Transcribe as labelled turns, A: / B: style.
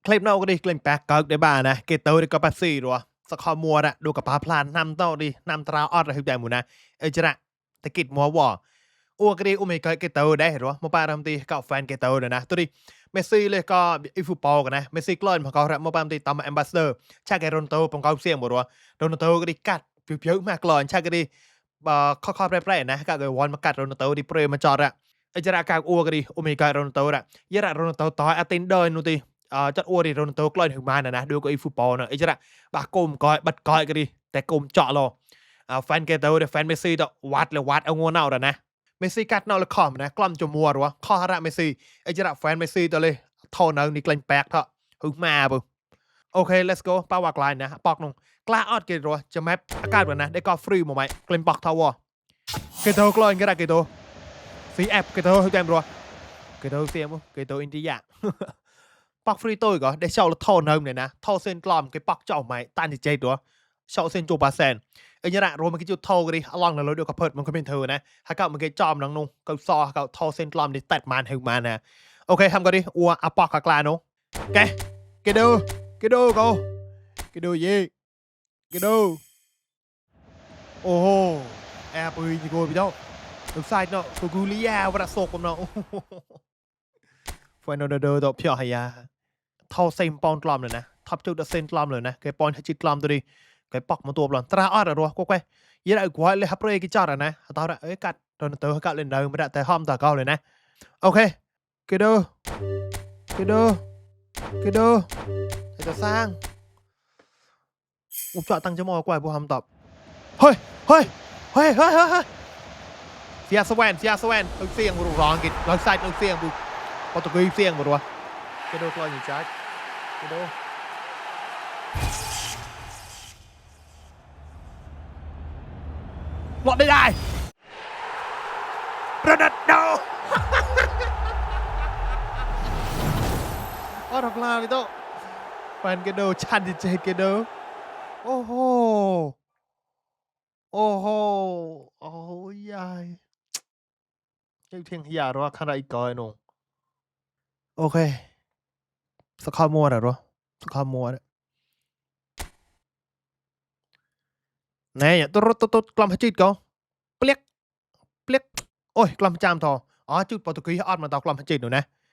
A: คลิปนอกก็ดีกลิ่นแปลกเกิดได้บ้านะเกตเตอร์ดีก็ปัสซี่รัวสกอมัวอะดูกับพาพลานนำเต้าดีนำตราออดอะไรทุกอย่างหมดนะจะนะตะกิดมัววออ้วกดีอุ้มไม่เกตเตอร์ได้หรอมาปาทำตีกับแฟนเกตเตอร์เลยนะตัวดีเมสซี่เลยก็อีฟุตบอลกันนะเมสซี่กล้อนพอเขาแรมาปามตีตามแอมบาสเดอร์ชาเกโรนโตปองเขาเสียงหมดรัวโรนโตก็ดีกัดเพียวๆมากกลอนชาก็ดีข้อแปรๆนะก็เกิดวอนมากัดโรนโตดีเปรย์มาจอดอะจะระการอ้วกดีอุ้มไม่โรนโตอะยระโรนโตต่ออาตินเดินนู่นตีจัดอ้วนดิโรนัลโดกลอยถึงมานะดูก็อีฟุตบอลนะไอ้จ้ะบากมก้อยบัดก้อยก็ดีแต่กลมเจาะรอแฟนเกตเตอร์แฟนเมสซี่ต่อวัดเลยวัดเอางัวเน่าแต่นะเมสซี่กัดเน่าเลยขอมนะกล้อมจมัวหรอข้อหาระเมสซี่ไอ้จ้ะแฟนเมสซี่ตัวเลยท่อเนื้อนี่กลิ่นแปลกเถอะหึงมาบุโอเค let's go ป้าวากลายนะปอกนงกล้าออดเกตรัวจะแมปอากาศแบบนะได้ก็ฟรีหมดไหมกลิ่นปอกเท่าวะเกตเตอร์กลอยก็ได้เกตเตอร์สีแอปเกตเตอร์ทุกอย่างรัวเกตเตอร์เสียมั้งเกตเตอร์อินเดียปักฟรีตัวอีกเหรอได้เช่าแล้วท่อเนิมเนี่ยนะท่อเส้นกลอมcáiปักเจ้าใหม่ตันที่เจ็ดตัวเช่าเส้นจูบาเซนไอ้เนี่ยนะรวมมันก็จุดท่อกันดิอลองแล้วเดี๋ยวก็เพิดมันก็เป็นเธอนะถ้าเกิดมันก็จอมนังนุ่งก็ซอก็ท่อเส้นกลอมดิตัดมันถึงมานะโอเคทำกันดิอัวอัปปอกกลาโนแกดูแกดูยี่แกดูโอ้โหแอบปืนยิงโกพี่เจ้าลูกไซด์เนาะกูเลียวัดโศกผมเนาะฟันโดนตัวเพียวหายาท่อเซมปอนกลอมเลยนะทับจุดเซนกลอมเลยนะไก่ปอนทัจิตกลอมตัวดีไก่ปอกมาตัวบอลตราออดอะรัวก็แควยันไอ้กวายเลยฮับเรย์กิจอดอะนะตอนนั้นกัดโดนเตอร์กัดเล่นเดิมไม่ได้แต่ห้อมตาเก้าเลยนะโอเคกดูกดูจะสร้างอุปจาตังจะมอกว่าผู้ทำตอบเฮ้ยเสียสแวนเสียงร้องกิดเราใส่เสียงบุปอตุกีเสียงหมดวะกดูกลอยอยู่จ้ากดูหมดได้ระดับโดออทำลาไปโตแฟนกระโดชันดิเจกระโดโอ้โหโอ้ยายยังเทียงหยาหรอขนาดอีกก้อยนงโอเคสกอมัวหรอสกอมัวเนี่ยตัวกลัมจิตก็เปลียกโอ้ยกลัมจามทออ๋อจุดโปรตุเกสออดมาต่อกลัมจิตหนูนะ